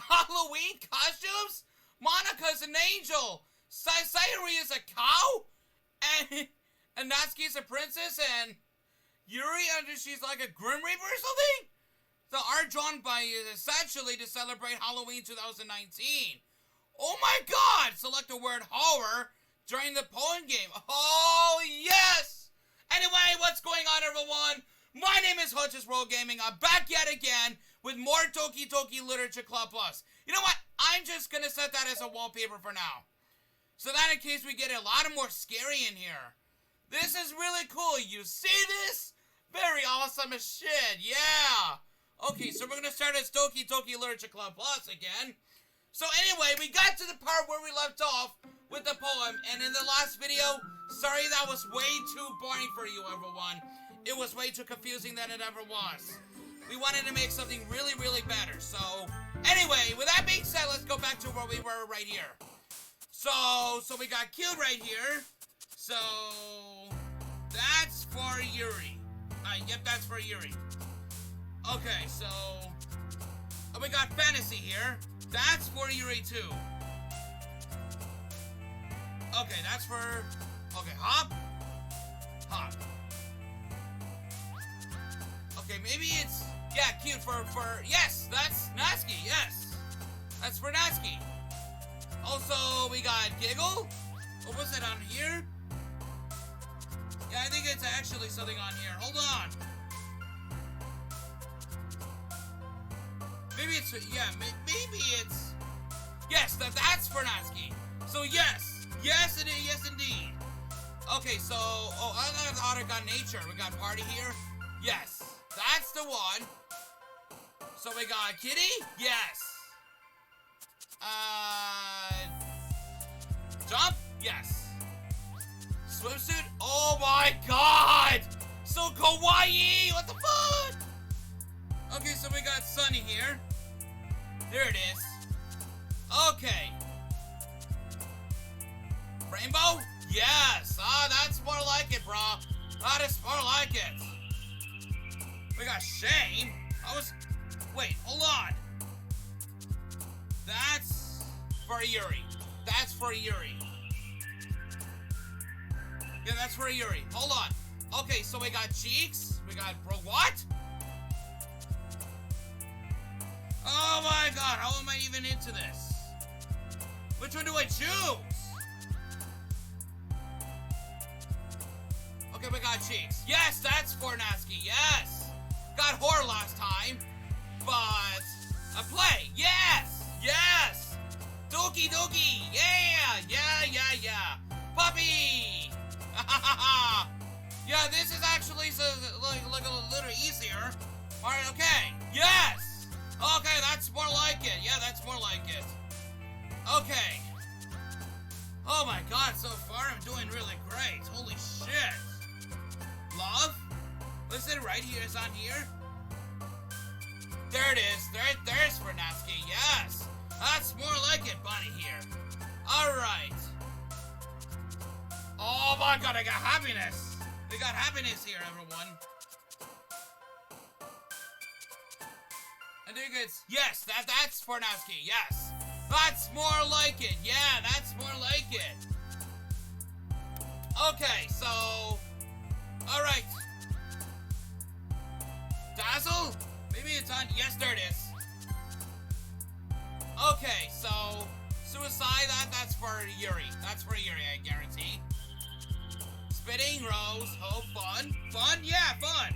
Halloween costumes? Monika's an angel. Sayuri is a cow? And Natsuki is a princess? And Yuri, she's like a Grim Reaper or something? The art drawn by essentially to celebrate Halloween 2019. Oh my god! Select the word horror during the poem game. Oh yes! Anyway, what's going on, everyone? My name is Hunter's World Gaming. I'm back yet again with more Doki Literature Club Plus. You know what? I'm just gonna set that as a wallpaper for now. So that in case we get a lot more scary in here. This is really cool. You see this? Very awesome as shit. Yeah. Okay, so we're gonna start as Doki Literature Club Plus again. So anyway, we got to the part where we left off with the poem, and in the last video, sorry that was way too boring for you, everyone. It was way too confusing than it ever was. We wanted to make something really, really better. So anyway, with that being said, let's go back to where we were right here. So we got killed right here. So that's for Yuri. Yep, that's for Yuri. Okay, so we got fantasy here. That's for Yuri too. Okay, that's for... Okay, hop. Hop. Okay, maybe it's... Yeah, cute for... Yes, that's Natsuki, yes. That's for Natsuki. Also, we got Giggle. What was it on here? Yeah, I think it's actually something on here. Hold on. Maybe it's... Yeah, maybe it's... Yes, that's for Natsuki. So, yes. Yes, it is. Yes, indeed. Okay, so... Oh, I thought I got nature. We got party here. Yes. That's the one. So, we got kitty. Yes. Jump. Yes. Swimsuit. Oh, my God. So kawaii. What the fuck? Okay, so we got Sunny here. There it is. Okay. Rainbow? Yes. That's more like it, bro. That is more like it. We got Shane. Wait, hold on. That's for Yuri. That's for Yuri. Yeah, that's for Yuri. Hold on. Okay, so we got Cheeks. We got... Bro, what? Oh my god, how am I even into this? Which one do I choose? Okay, we got Cheeks. Yes, that's for Natsuki, yes! Got Horror last time, but... A play, yes! Yes! Doki! Yeah! Puppy! Yeah, this is actually like a little easier. Alright, okay. Yes! Okay, that's more like it. Yeah, that's more like it. Okay. Oh my god, so far I'm doing really great. Holy shit. Love? Is it right here? It's on here? There it is. There's for Natsuki. Yes. That's more like it, buddy, here. Alright. Oh my god, I got happiness. We got happiness here, everyone. I think it's... Yes, that's for Natsuki, yes. That's more like it. Yeah, that's more like it. Okay, so... Alright. Dazzle? Maybe it's on... Yes, there it is. Okay, so... Suicide, that's for Yuri. That's for Yuri, I guarantee. Spitting, Rose, Hope, Fun. Fun? Yeah, fun.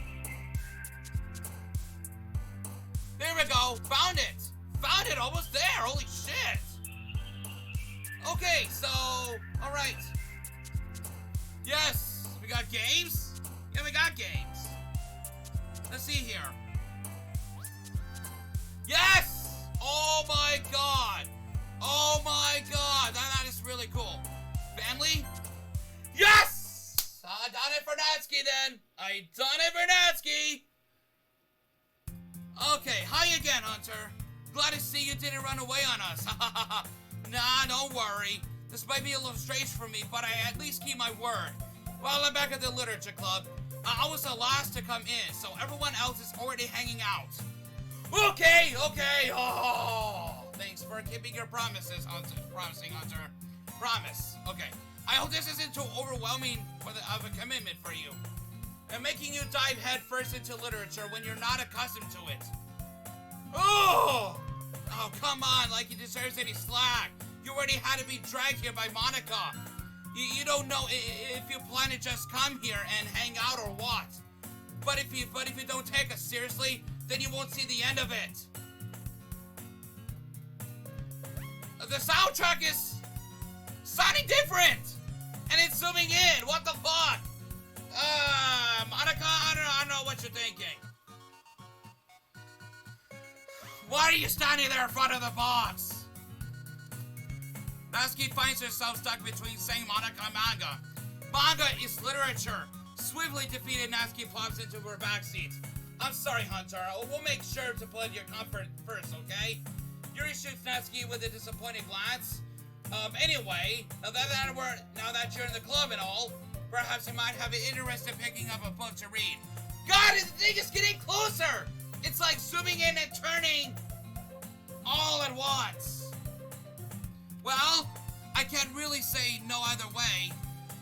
There we go. Found it. Found it. Almost there. Holy shit. Okay, so... Alright. Yes. We got games? Yeah, we got games. Let's see here. Yes! Oh my god. Oh my god. That is really cool. Family? Yes! I done it for Natsuki then. I done it for Natsuki. Okay, hi again, Hunter. Glad to see you didn't run away on us. Nah, don't worry. This might be a little strange for me, but I at least keep my word. Well, I'm back at the Literature Club. I was the last to come in, so everyone else is already hanging out. Okay. Oh, thanks for keeping your promises, promising Hunter. Promise. Okay. I hope this isn't too overwhelming of a commitment for you. And making you dive headfirst into literature when you're not accustomed to it. Oh, come on, like he deserves any slack. You already had to be dragged here by Monica. You don't know if you plan to just come here and hang out or what. But if you don't take us seriously, then you won't see the end of it. The soundtrack is sounding different, and it's zooming in. What the fuck? Monica, I don't know what you're thinking. Why are you standing there in front of the box? Natsuki finds herself stuck between saying Monica and manga. Manga is literature. Swiftly defeated, Natsuki plops into her backseat. I'm sorry, Hunter. We'll make sure to put your comfort first, okay? Yuri shoots Natsuki with a disappointed glance. Anyway, now that you're in the club and all, perhaps you might have an interest in picking up a book to read. God, the thing is getting closer! It's like zooming in and turning all at once. Well, I can't really say no either way.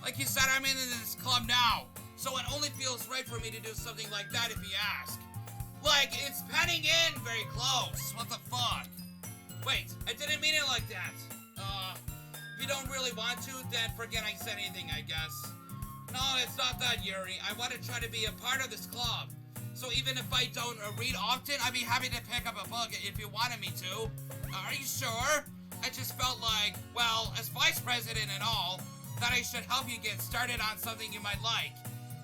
Like you said, I'm in this club now, so it only feels right for me to do something like that if you ask. Like, it's panning in very close. What the fuck? Wait, I didn't mean it like that. If you don't really want to, then forget I said anything, I guess. No, it's not that, Yuri. I want to try to be a part of this club. So even if I don't read often, I'd be happy to pick up a book if you wanted me to. Are you sure? I just felt like, well, as vice president and all, that I should help you get started on something you might like.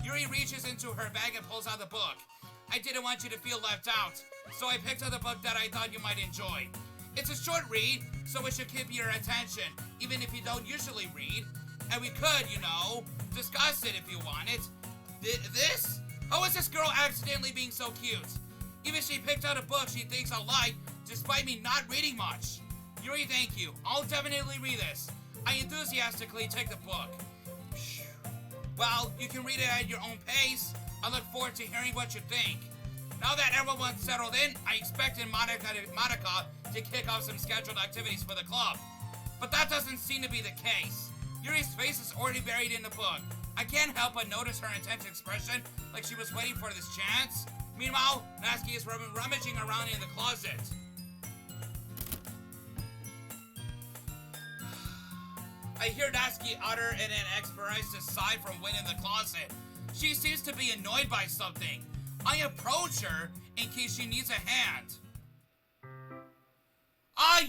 Yuri reaches into her bag and pulls out the book. I didn't want you to feel left out, so I picked out the book that I thought you might enjoy. It's a short read, so it should keep your attention, even if you don't usually read. And we could, discuss it if you want it. This? How is this girl accidentally being so cute? Even she picked out a book she thinks I'll like, despite me not reading much. Yuri, thank you. I'll definitely read this. I enthusiastically take the book. Well, you can read it at your own pace. I look forward to hearing what you think. Now that everyone's settled in, I expected Monica to kick off some scheduled activities for the club. But that doesn't seem to be the case. Yuri's face is already buried in the book. I can't help but notice her intense expression, like she was waiting for this chance. Meanwhile, Natsuki is rummaging around in the closet. I hear Natsuki utter an expressive sigh from within the closet. She seems to be annoyed by something. I approach her in case she needs a hand.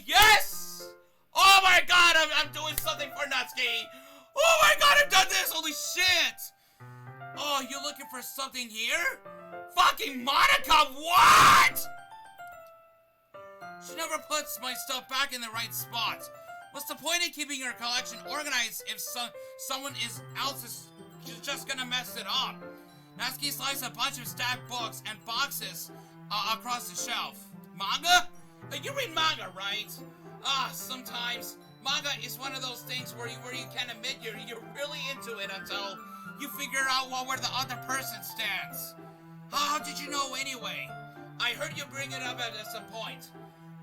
Yes! Oh my god, I'm doing something for Natsuki! Oh my god, I've done this! Holy shit! Oh, you looking for something here? Fucking Monica, what?! She never puts my stuff back in the right spot. What's the point in keeping her collection organized if someone else is just gonna mess it up? Natsuki slides a bunch of stacked books and boxes across the shelf. Manga? You read manga, right? Sometimes. Manga is one of those things where you can admit you're really into it until you figure out where the other person stands. How did you know anyway? I heard you bring it up at some point.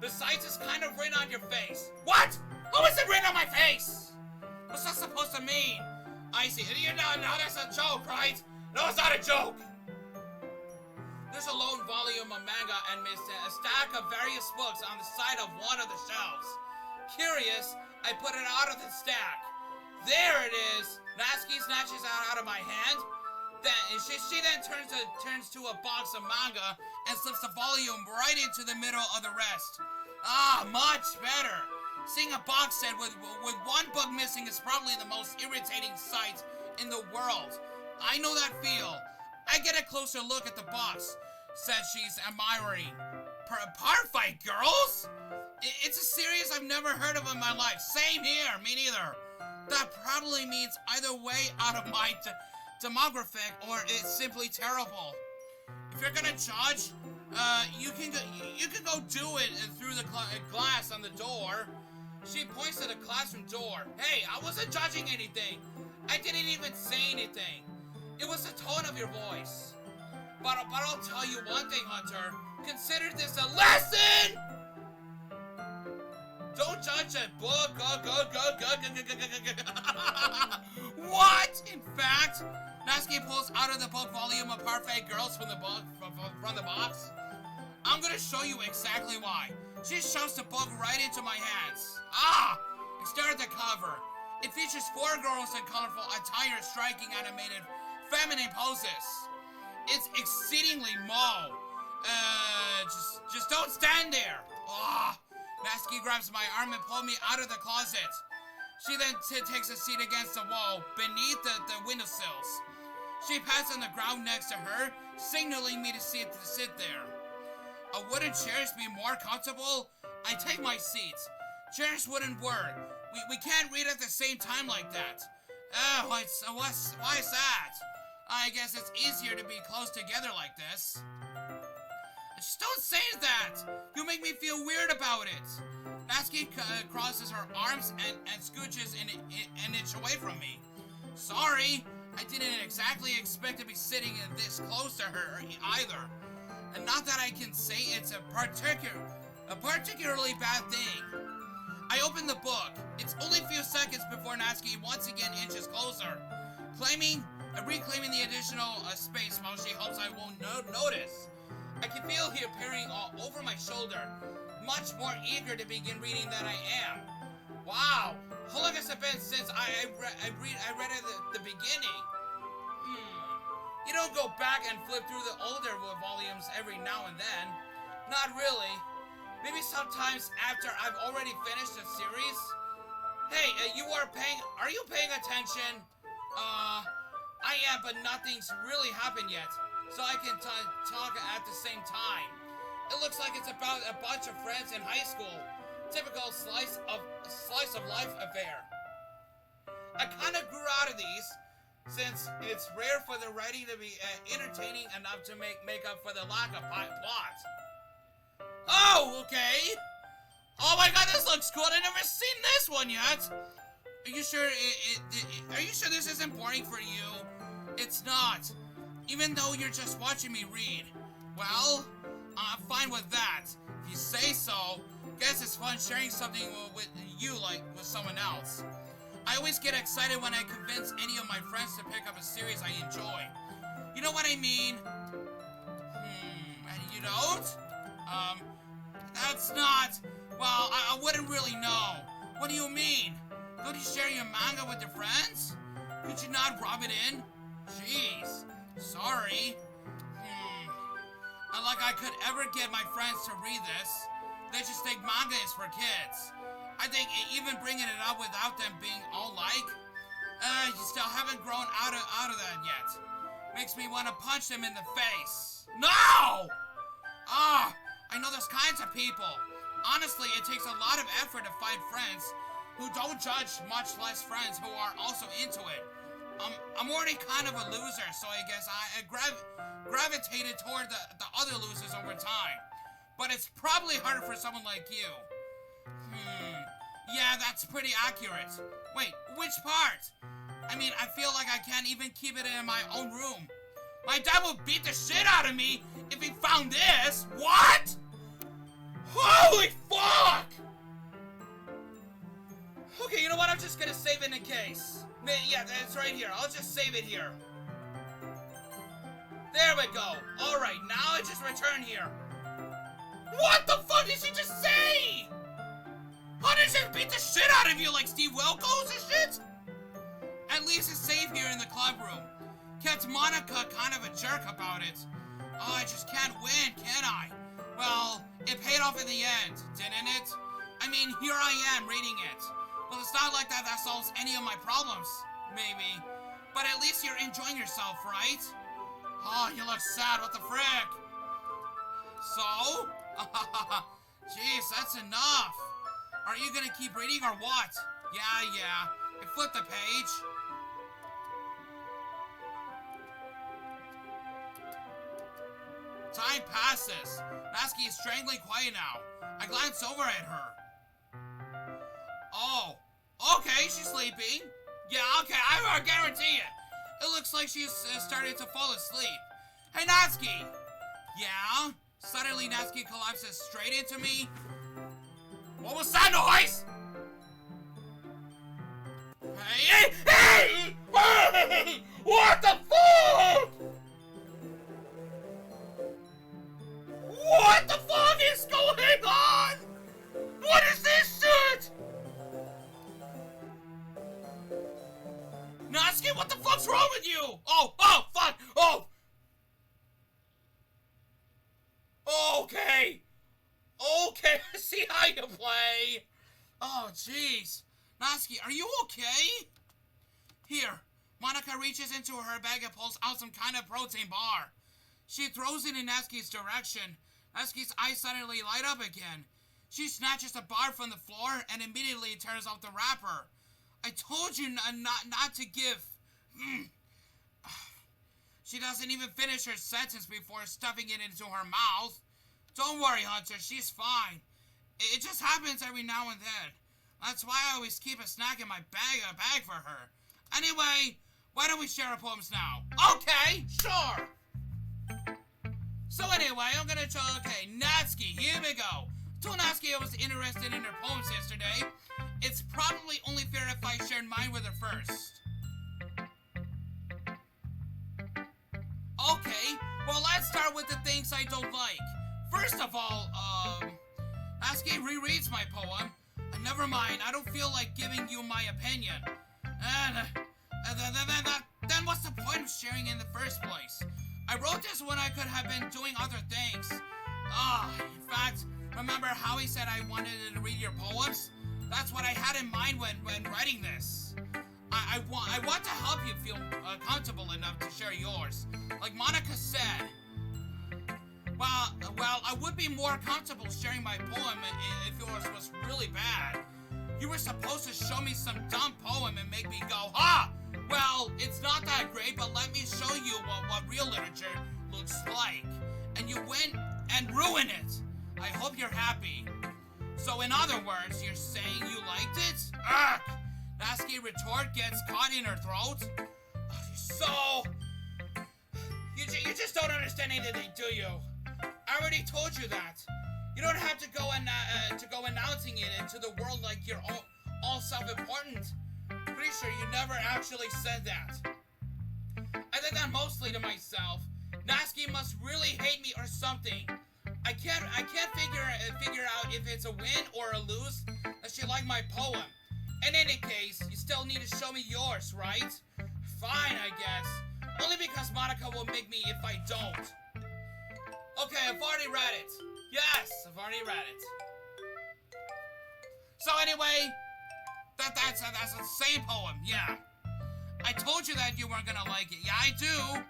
Besides, it's kind of written on your face. What? How is it written on my face? What's that supposed to mean? I see. Now that's a joke, right? No, it's not a joke. There's a lone volume of manga and a stack of various books on the side of one of the shelves. Curious, I put it out of the stack. There it is. Natsuki snatches it out of my hand. Then she then turns to a box of manga and slips the volume right into the middle of the rest. Much better. Seeing a box set with one book missing is probably the most irritating sight in the world. I know that feel. I get a closer look at the box, says she's admiring. Part fight, girls? It's a series I've never heard of in my life. Same here, me neither. That probably means either way out of my demographic, or it's simply terrible. If you're gonna judge, you can go do it through the glass on the door. She points to the classroom door. Hey, I wasn't judging anything. I didn't even say anything. It was the tone of your voice. But I'll tell you one thing, Hunter. Consider this a lesson! Don't judge a book. What? In fact, Natsuki pulls out of the book volume of Parfait Girls from the book from the box. I'm gonna show you exactly why. She shoves the book right into my hands. Stare at the cover. It features 4 girls in colorful attire striking animated feminine poses. It's exceedingly mo. Just don't stand there. Natsuki grabs my arm and pulls me out of the closet. She then takes a seat against the wall beneath the windowsills. She passes on the ground next to her, signaling me to sit there. A wooden chair to be more comfortable? I take my seat. Chairs wouldn't work. We can't read at the same time like that. Why is that? I guess it's easier to be close together like this. Just don't say that! You make me feel weird about it. Natsuki crosses her arms and scooches an inch away from me. Sorry, I didn't exactly expect to be sitting this close to her either. And not that I can say it's a particularly bad thing. I open the book. It's only a few seconds before Natsuki once again inches closer, reclaiming the additional space while she hopes I won't notice. I can feel her peering all over my shoulder, much more eager to begin reading than I am. Wow, how long has it been since I read at the beginning? You don't go back and flip through the older volumes every now and then. Not really. Maybe sometimes after I've already finished the series. Hey, are you paying attention? I am, but nothing's really happened yet, so I can talk at the same time. It looks like it's about a bunch of friends in high school. Typical slice of life affair. I kind of grew out of these, since it's rare for the writing to be entertaining enough to make up for the lack of plot. Oh, okay. Oh my god, this looks cool. I've never seen this one yet. Are you sure are you sure this isn't boring for you? It's not. Even though you're just watching me read. Well, I'm fine with that. If you say so. Guess it's fun sharing something with you like with someone else. I always get excited when I convince any of my friends to pick up a series I enjoy. You know what I mean? And you don't? That's not... Well, I wouldn't really know. What do you mean? Don't you share your manga with your friends? Could you not rub it in? Jeez. Sorry. Not like I could ever get my friends to read this. They just think manga is for kids. I think even bringing it up without them being all like, you still haven't grown out of that yet. Makes me want to punch them in the face. No! I know there's kinds of people. Honestly, it takes a lot of effort to find friends who don't judge, much less friends who are also into it. I'm already kind of a loser, so I guess I gravitated toward the other losers over time. But it's probably harder for someone like you. Yeah, that's pretty accurate. Wait, which part? I mean, I feel like I can't even keep it in my own room. My dad will beat the shit out of me if he found this. What? Holy fuck! Okay, you know what? I'm just gonna save it in case. Yeah, it's right here. I'll just save it here. There we go. Alright, now I just return here. What the fuck did she just say? How did she beat the shit out of you like Steve Wilkos and shit? At least it's safe here in the club room. Kept Monica kind of a jerk about it. Oh, I just can't win, can I? Well, it paid off in the end, didn't it? I mean, here I am reading it. Well, it's not like that solves any of my problems, maybe. But at least you're enjoying yourself, right? Oh, you look sad, what the frick? So? Jeez, that's enough. Are you gonna keep reading or what? Yeah. I flipped the page. Time passes. Natsuki is strangely quiet now. I glance over at her. Oh, okay, she's sleeping. Yeah, okay, I guarantee it. It looks like she's starting to fall asleep. Hey, Natsuki. Yeah? Suddenly, Natsuki collapses straight into me. What was that noise? Hey! Hey! Hey! What the fuck? What the fuck is going on? What is this shit? Natsuki, what the fuck's wrong with you? Oh, fuck, oh. Okay, I see how you play. Oh, jeez. Natsuki, are you okay? Here, Monika reaches into her bag and pulls out some kind of protein bar. She throws it in Natsuki's direction. Natsuki's eyes suddenly light up again. She snatches the bar from the floor and immediately tears off the wrapper. I told you not to give. She doesn't even finish her sentence before stuffing it into her mouth. Don't worry, Hunter, she's fine. It just happens every now and then. That's why I always keep a snack in my bag for her. Anyway, why don't we share our poems now? Okay, sure. So anyway, I'm gonna tell, Natsuki, here we go. Told Natsuki I was interested in her poems yesterday. It's probably only fair if I shared mine with her first. Okay, well let's start with the things I don't like. First of all, Natsuki rereads my poem. Never mind, I don't feel like giving you my opinion. And then what's the point of sharing in the first place? I wrote this when I could have been doing other things. In fact, remember how he said I wanted to read your poems? That's what I had in mind when writing this. I want to help you feel comfortable enough to share yours. Like Monika said. Well, I would be more comfortable sharing my poem if yours was really bad. You were supposed to show me some dumb poem and make me go, ha! Well, it's not that great, but let me show you what real literature looks like. And you went and ruined it. I hope you're happy. So in other words, you're saying you liked it? Ugh! Natsuki retort gets caught in her throat. So... You just don't understand anything, do you? I already told you that. You don't have to go announcing it into the world like you're all self-important. Pretty sure you never actually said that. I said that mostly to myself. Natsuki must really hate me or something. I can't figure out if it's a win or a lose that she liked my poem. In any case, you still need to show me yours, right? Fine, I guess. Only because Monika will make me if I don't. Okay, I've already read it. Yes, I've already read it. So anyway, that's the same poem, yeah. I told you that you weren't gonna like it. Yeah, I do.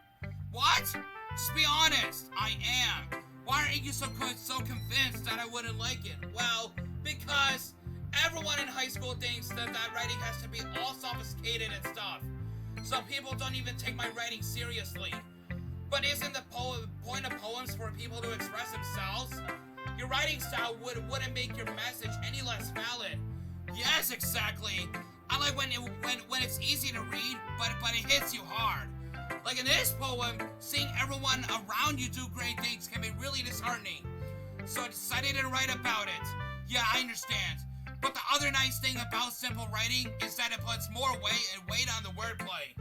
What? Just be honest. I am. Why aren't you so convinced that I wouldn't like it? Well, because everyone in high school thinks that writing has to be all sophisticated and stuff. Some people don't even take my writing seriously. But isn't the point of poems for people to express themselves? Your writing style wouldn't make your message any less valid. Yes, exactly. I like when it's easy to read, but it hits you hard. Like in this poem, seeing everyone around you do great things can be really disheartening. So I decided to write about it. Yeah, I understand. But the other nice thing about simple writing is that it puts more weight on the wordplay.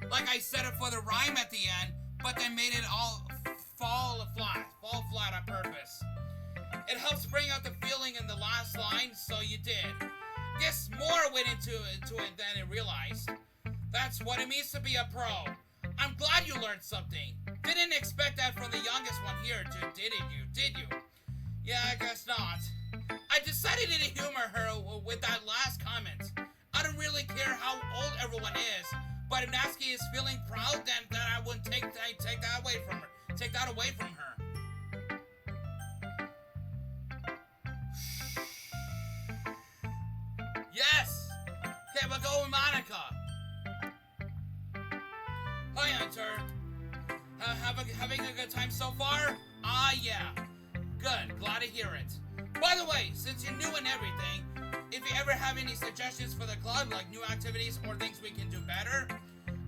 Like I said it for the rhyme at the end, but then made it all fall flat on purpose. It helps bring out the feeling in the last line, so you did. Guess more went into it than it realized. That's what it means to be a pro. I'm glad you learned something. Didn't expect that from the youngest one here, did you? Yeah, I guess not. I decided to humor her with that last comment. I don't really care how old everyone is, but if Natsuki is feeling proud, then I wouldn't take that away from her. Take that away from her. Yes! Okay, we'll go with Monika. Hi, Hunter. Having a good time so far? Yeah. Good, glad to hear it. By the way, since you're new and everything, if you ever have any suggestions for the club, like new activities or things we can do better,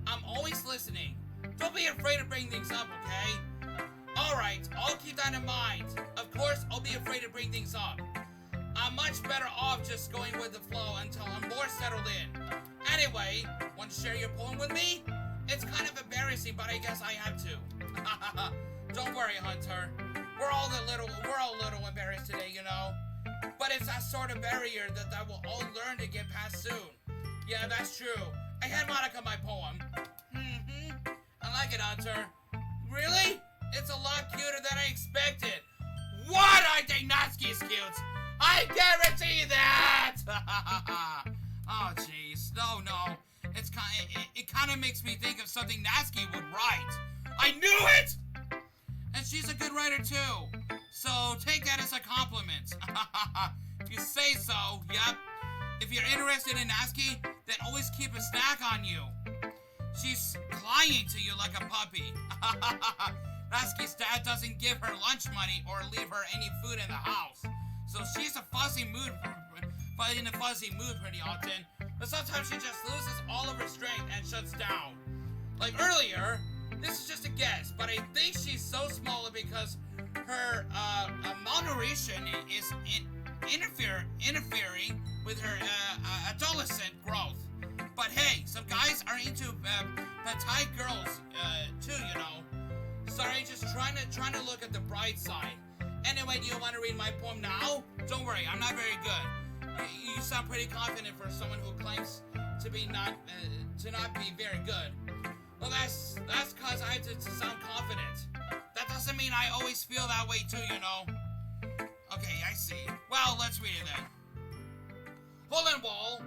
I'm always listening. Don't be afraid to bring things up, okay? Alright, I'll keep that in mind. Of course, I'll be afraid to bring things up. I'm much better off just going with the flow until I'm more settled in. Anyway, want to share your poem with me? It's kind of embarrassing, but I guess I have to. Don't worry, Hunter. We're all a little embarrassed today, you know. But it's that sort of barrier that we'll all learn to get past soon. Yeah, that's true. I hand Monica my poem. I like it, Hunter. Really? It's a lot cuter than I expected. What? I think Natsuki's cute. I guarantee that. Oh, jeez. No. It kind of makes me think of something Natsuki would write. I knew it! And she's a good writer, too. So take that as a compliment. If you say so, yep. If you're interested in Natsuki, then always keep a snack on you. She's clinging to you like a puppy. Natsuki's dad doesn't give her lunch money or leave her any food in the house. So she's in a fuzzy mood pretty often. But sometimes she just loses all of her strength and shuts down. Like earlier, this is just a guess, but I think she's so small because her malnutrition is interfering with her adolescent growth. But hey, some guys are into petite girls too, you know. Sorry, just trying to look at the bright side. Anyway, do you want to read my poem now? Don't worry, I'm not very good. You sound pretty confident for someone who claims to not be very good. Well, that's cause I have to sound confident. That doesn't mean I always feel that way too, you know. Okay, I see. Well, let's read it then. Hole in wall.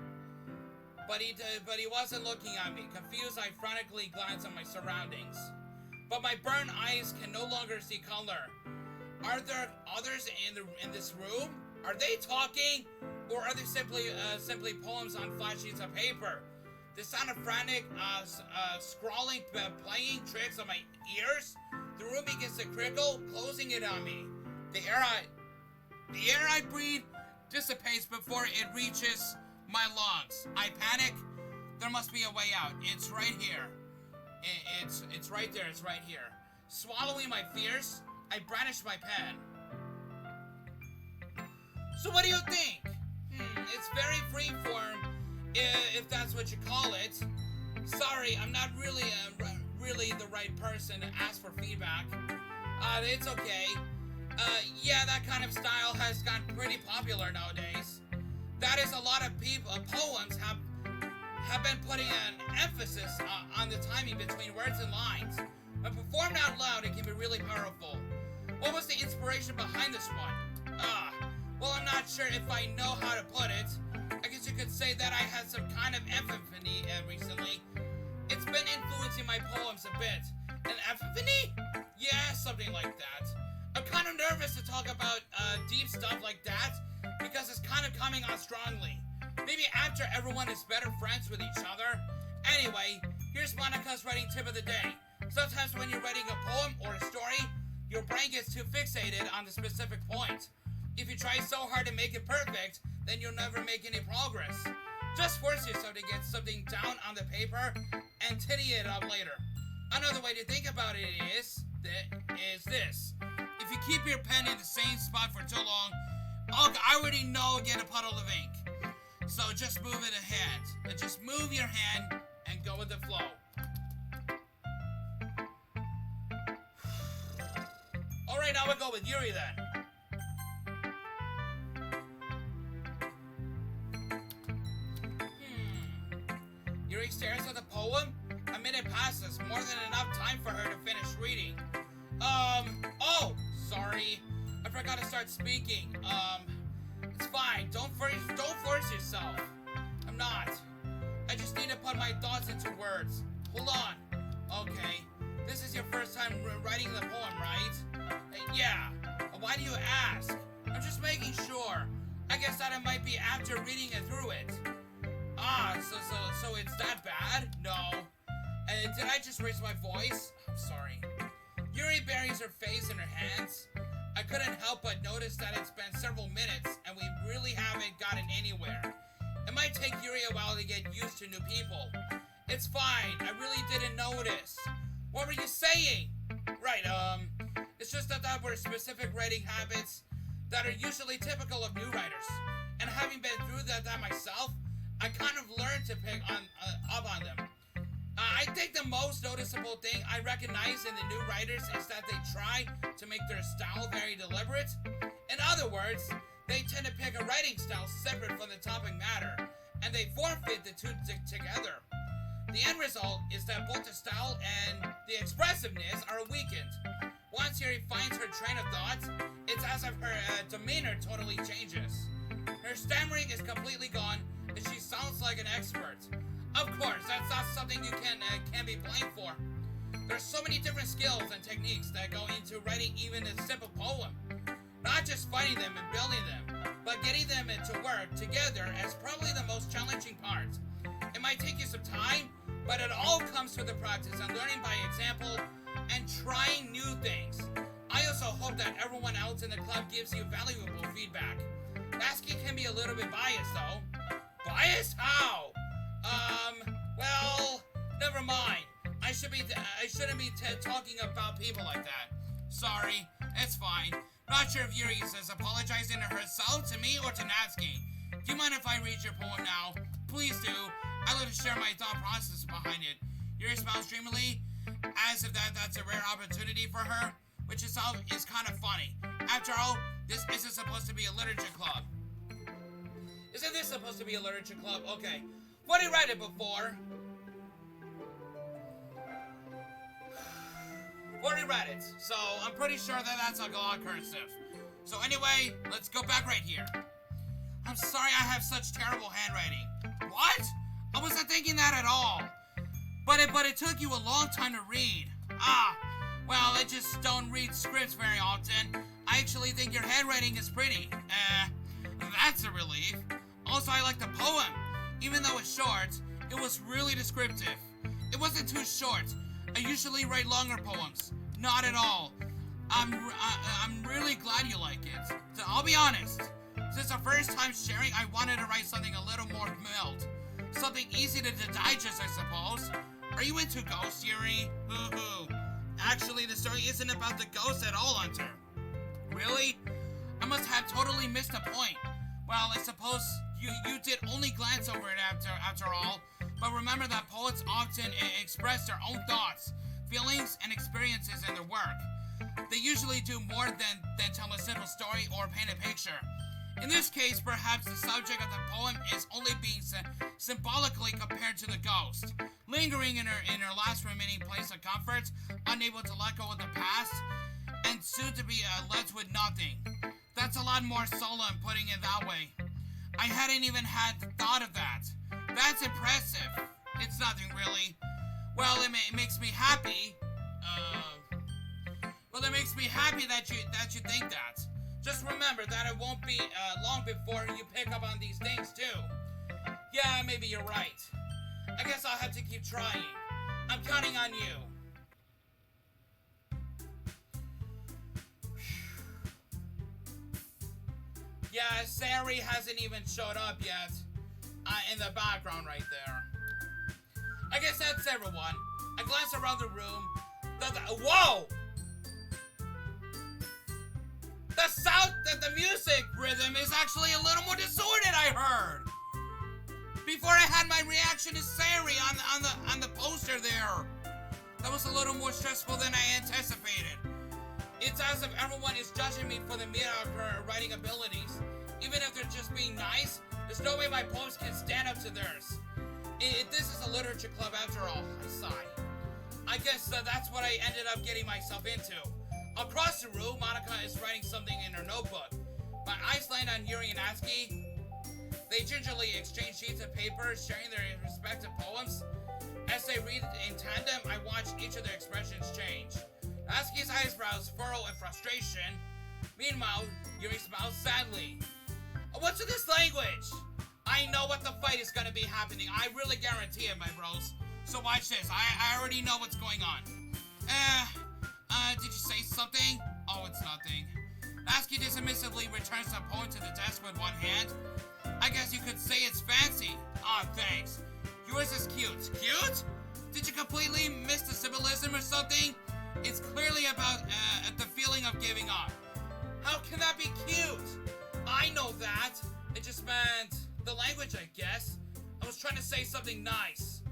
But he wasn't looking at me. Confused, I frantically glanced at my surroundings. But my burned eyes can no longer see color. Are there others in this room? Are they talking? Or are they simply poems on flat sheets of paper? The sound of frantic scrawling playing tricks on my ears. The room begins to crinkle, closing it on me. The air I breathe dissipates before it reaches my lungs. I panic. There must be a way out. It's right here. It's right there. It's right here. Swallowing my fears, I brandish my pen. So what do you think? It's very freeform, if that's what you call it. Sorry, I'm not really the right person to ask for feedback. It's okay. Yeah, that kind of style has gotten pretty popular nowadays. That is, a lot of poems have been putting an emphasis on the timing between words and lines. When performed out loud, it can be really powerful. What was the inspiration behind this one? Well, I'm not sure if I know how to put it. I guess you could say that I had some kind of epiphany recently. It's been influencing my poems a bit. An epiphany? Yeah, something like that. I'm kind of nervous to talk about deep stuff like that because it's kind of coming on strongly. Maybe after everyone is better friends with each other. Anyway, here's Monica's writing tip of the day. Sometimes when you're writing a poem or a story, your brain gets too fixated on the specific point. If you try so hard to make it perfect, then you'll never make any progress. Just force yourself to get something down on the paper and titty it up later. Another way to think about it is this. If you keep your pen in the same spot for too long, I already know you'll get a puddle of ink. So just move it ahead. Just move your hand and go with the flow. Alright, now we'll go with Yuri then. Yuri stares at the poem. A minute passes, more than enough time for her to finish reading. Oh, sorry. I forgot to start speaking. It's fine. Don't force yourself. I'm not. I just need to put my thoughts into words. Hold on. Okay. This is your first time writing the poem, right? Yeah. Why do you ask? I'm just making sure. I guess that it might be after reading it through it. So it's that bad? No. Did I just raise my voice? I'm sorry. Yuri buries her face in her hands. I couldn't help but notice that it's been several minutes and we really haven't gotten anywhere. It might take Yuri a while to get used to new people. It's fine. I really didn't notice. What were you saying? Right, it's just that we're specific writing habits that are usually typical of new writers. And having been through that myself, I kind of learned to pick up on them. I think the most noticeable thing I recognize in the new writers is that they try to make their style very deliberate. In other words, they tend to pick a writing style separate from the topic matter, and they forfeit the two together. The end result is that both the style and the expressiveness are weakened. Once Yuri finds her train of thought, it's as if her demeanor totally changes. Her stammering is completely gone, and she sounds like an expert. Of course, that's not something you can be blamed for. There's so many different skills and techniques that go into writing even a simple poem. Not just finding them and building them, but getting them to work together is probably the most challenging part. It might take you some time, but it all comes through the practice and learning by example and trying new things. I also hope that everyone else in the club gives you valuable feedback. Natsuki can be a little bit biased though. Biased? How? Well, never mind. I shouldn't be talking about people like that. Sorry, it's fine. Not sure if Yuri is apologizing to herself, to me, or to Natsuki. Do you mind if I read your poem now? Please do. I'd love to share my thought process behind it. Yuri smiles dreamily, as if that's a rare opportunity for her, which itself is kind of funny. After all, this isn't supposed to be a literature club. Isn't this supposed to be a literature club? Okay. I've already read it before. Already read it, so I'm pretty sure that that's a lot cursive. So anyway, let's go back right here. I'm sorry I have such terrible handwriting. What? I wasn't thinking that at all. But it took you a long time to read. Well, I just don't read scripts very often. I actually think your handwriting is pretty. That's a relief. Also, I like the poem. Even though it's short, it was really descriptive. It wasn't too short. I usually write longer poems. Not at all. I'm really glad you like it. So I'll be honest. Since the first time sharing, I wanted to write something a little more mild. Something easy to digest, I suppose. Are you into ghosts, Yuri? Hoo-hoo. Actually, the story isn't about the ghosts at all, Hunter. Really? I must have totally missed the point. Well, I suppose you did only glance over it after all. But remember that poets often express their own thoughts, feelings, and experiences in their work. They usually do more than tell a simple story or paint a picture. In this case, perhaps the subject of the poem is only being symbolically compared to the ghost, lingering in her last remaining place of comfort, unable to let go of the past, and soon to be left with nothing. That's a lot more solemn putting it that way. I hadn't even had the thought of that. That's impressive. It's nothing really. Well, it makes me happy. It makes me happy that you think that. Just remember that it won't be long before you pick up on these things too. Yeah, maybe you're right. I guess I'll have to keep trying. I'm counting on you. Yeah, Sari hasn't even showed up yet. In the background right there. I guess that's everyone. I glance around the room. Whoa! The music rhythm is actually a little more distorted, I heard. Before I had my reaction to Sari on the poster there. That was a little more stressful than I anticipated. It's as if everyone is judging me for the mediocre writing abilities. Even if they're just being nice, there's no way my poems can stand up to theirs. This is a literature club after all, I sigh. I guess that's what I ended up getting myself into. Across the room, Monica is writing something in her notebook. My eyes land on Yuri and Natsuki. They gingerly exchange sheets of paper, sharing their respective poems. As they read in tandem, I watch each of their expressions change. Natsuki's eyebrows furrow in frustration. Meanwhile, Yuri smiles sadly. What's with this language? I know what the fight is gonna be happening. I really guarantee it, my bros. So watch this. I already know what's going on. Did you say something? Oh, it's nothing. Natsuki dismissively returns the poem to the desk with one hand. I guess you could say it's fancy. Thanks. Yours is cute. Cute? Did you completely miss the symbolism or something? It's clearly about the feeling of giving up. How can that be cute? I know that. It just meant the language, I guess. I was trying to say something nice.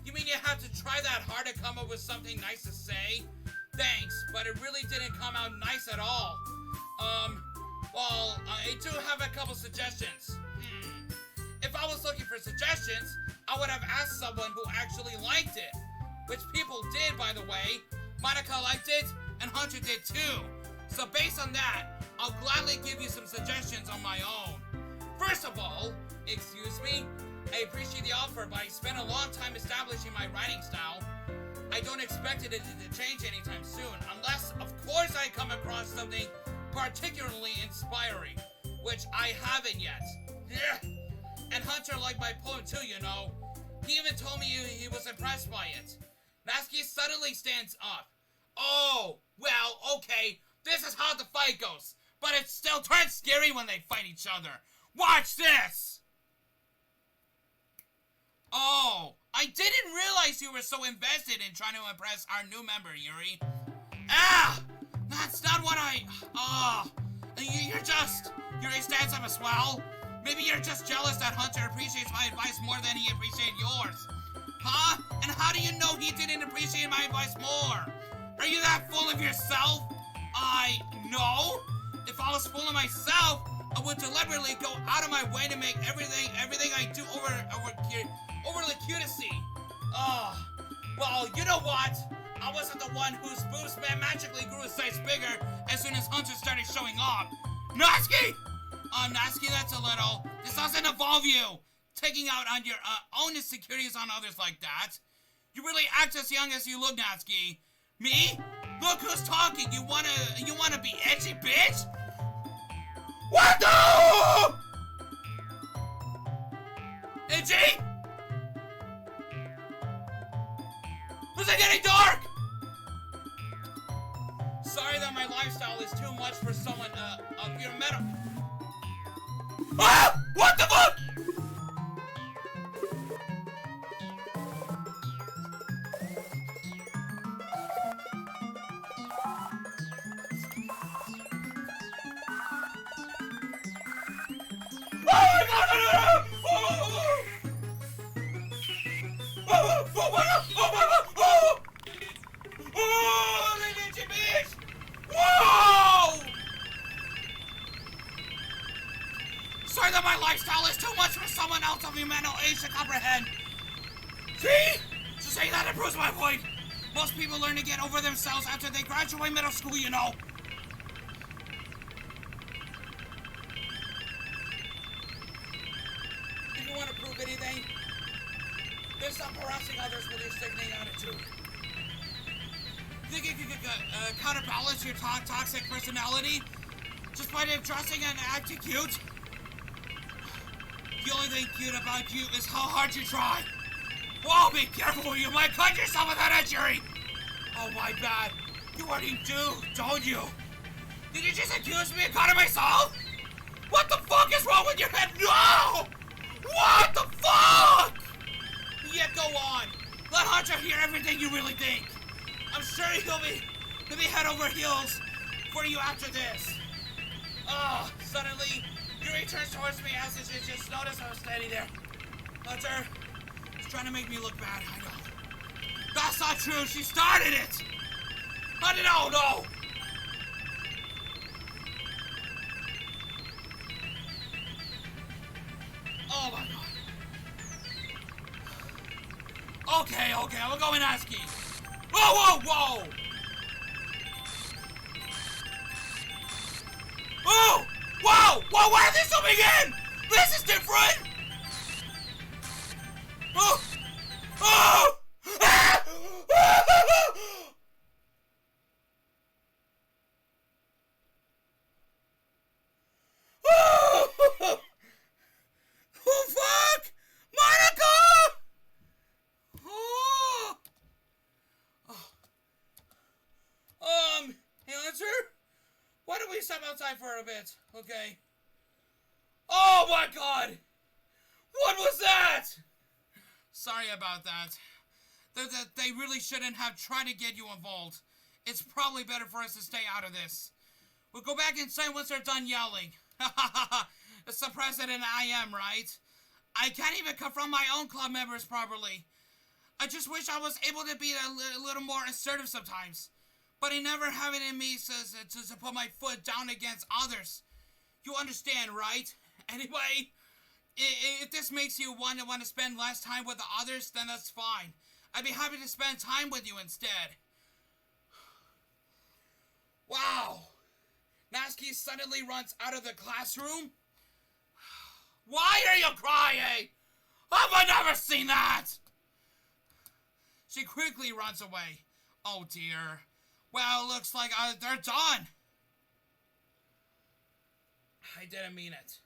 You mean you have to try that hard to come up with something nice to say? Thanks, but it really didn't come out nice at all. Well, I do have a couple suggestions. If I was looking for suggestions, I would have asked someone who actually liked it. Which people did, by the way. Monica liked it, and Hunter did too. So based on that, I'll gladly give you some suggestions on my own. First of all, excuse me, I appreciate the offer, but I spent a long time establishing my writing style. I don't expect it to change anytime soon, unless, of course, I come across something particularly inspiring, which I haven't yet. And Hunter liked my poem too, you know. He even told me he was impressed by it. Natsuki suddenly stands up. Oh, well, okay, this is how the fight goes, but it still turns scary when they fight each other. Watch this! Oh, I didn't realize you were so invested in trying to impress our new member, Yuri. That's not what Yuri stands up as well. Maybe you're just jealous that Hunter appreciates my advice more than he appreciated yours. Huh? And how do you know he didn't appreciate my advice more? Are you that full of yourself? No. If I was full of myself, I would deliberately go out of my way to make everything I do overly cute to see. Well, you know what? I wasn't the one whose boobs magically grew a size bigger as soon as Hunter started showing off. Natsuki! Natsuki, that's a little. This doesn't involve you taking out on your own insecurities on others like that. You really act as young as you look, Natsuki. Me? Look who's talking. You wanna be edgy, bitch? What the? Edgy? Was it getting dark? Sorry that my lifestyle is too much for someone of your metal. Ah! What the fuck? Sorry that my lifestyle is too much for someone else of your mental age to comprehend. See? To say that it proves my point. Most people learn to get over themselves after they graduate middle school, you know. If you want to prove anything, then stop harassing others with your sickening attitude. Think you could counterbalance your toxic personality just by dressing and acting cute? The only thing cute about you is how hard you try. Whoa, be careful, you might cut yourself with that injury. Oh, my bad. You already do, don't you? Did you just accuse me of cutting myself? What the fuck is wrong with your head? No! What the fuck? Yeah, go on. Let Hunter hear everything you really think. I'm sure he'll be head over heels for you after this. Suddenly, Yuri turns towards me as if she just noticed I was standing there. Hunter, she's trying to make me look bad, I know. That's not true, she started it! No! Oh my god. Okay, I'm gonna go and ask you. Whoa! Oh! Whoa! Why are they zooming in? This is different! Oh! Ah! Oh, fuck! Monica! Hey, Lancer? Why don't we step outside for a bit, okay? Oh my god! What was that? Sorry about that. They really shouldn't have tried to get you involved. It's probably better for us to stay out of this. We'll go back inside once they're done yelling. It's the president I am, right? I can't even confront my own club members properly. I just wish I was able to be a little more assertive sometimes. But I never have it in me to put my foot down against others. You understand, right? Anyway, if this makes you want to spend less time with the others, then that's fine. I'd be happy to spend time with you instead. Wow. Natsuki suddenly runs out of the classroom. Why are you crying? Have I never seen that? She quickly runs away. Oh dear. Well, looks like they're done. I didn't mean it.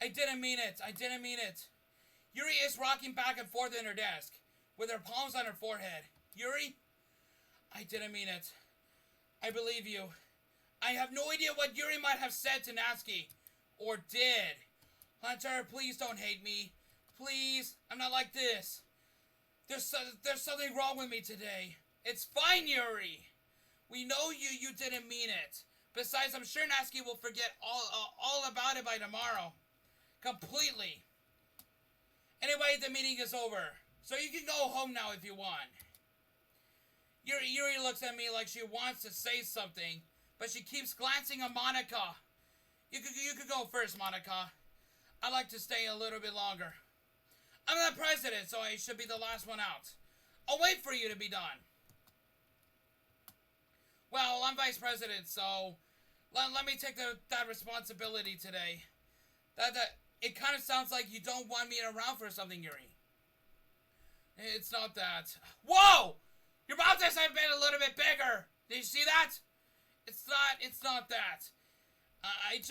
I didn't mean it. Yuri is rocking back and forth in her desk, with her palms on her forehead. Yuri? I didn't mean it. I believe you. I have no idea what Yuri might have said to Natsuki. Or did. Hunter, please don't hate me. Please, I'm not like this. There's something wrong with me today. It's fine, Yuri. We know you didn't mean it. Besides, I'm sure Natsuki will forget all about it by tomorrow. Completely. Anyway, the meeting is over. So you can go home now if you want. Yuri looks at me like she wants to say something, but she keeps glancing at Monica. You could go first, Monica. I'd like to stay a little bit longer. I'm the president, so I should be the last one out. I'll wait for you to be done. Well, I'm vice president, so let me take that responsibility today. It kind of sounds like you don't want me around for something, Yuri. It's not that. Whoa! Your mouth has been a little bit bigger. Did you see that? It's not that. I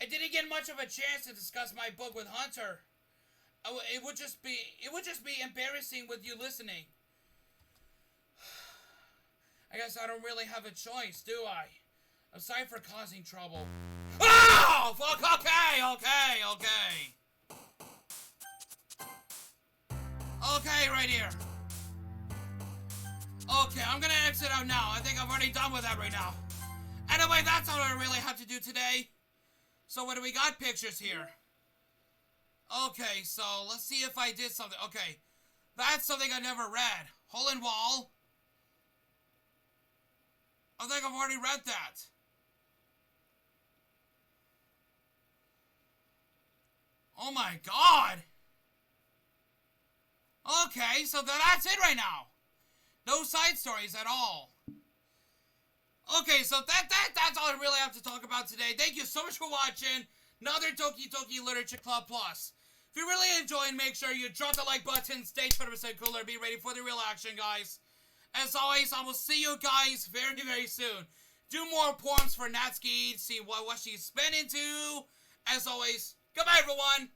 didn't get much of a chance to discuss my book with Hunter. It would just be embarrassing with you listening. I guess I don't really have a choice, do I? I'm sorry for causing trouble. Oh! Okay. Okay, right here. Okay, I'm gonna exit out now. I think I'm already done with that right now. Anyway, that's all I really have to do today. So what do we got? Pictures here. Okay, so let's see if I did something. Okay, that's something I never read. Hole in wall. I think I've already read that. Oh my god! Okay, so that's it right now. No side stories at all. Okay, so that's all I really have to talk about today. Thank you so much for watching another Doki Literature Club Plus. If you really enjoyed, make sure you drop the like button, stay 20% cooler, be ready for the real action, guys. As always, I will see you guys very, very soon. Do more poems for Natsuki, see what she's been into. As always, goodbye, everyone.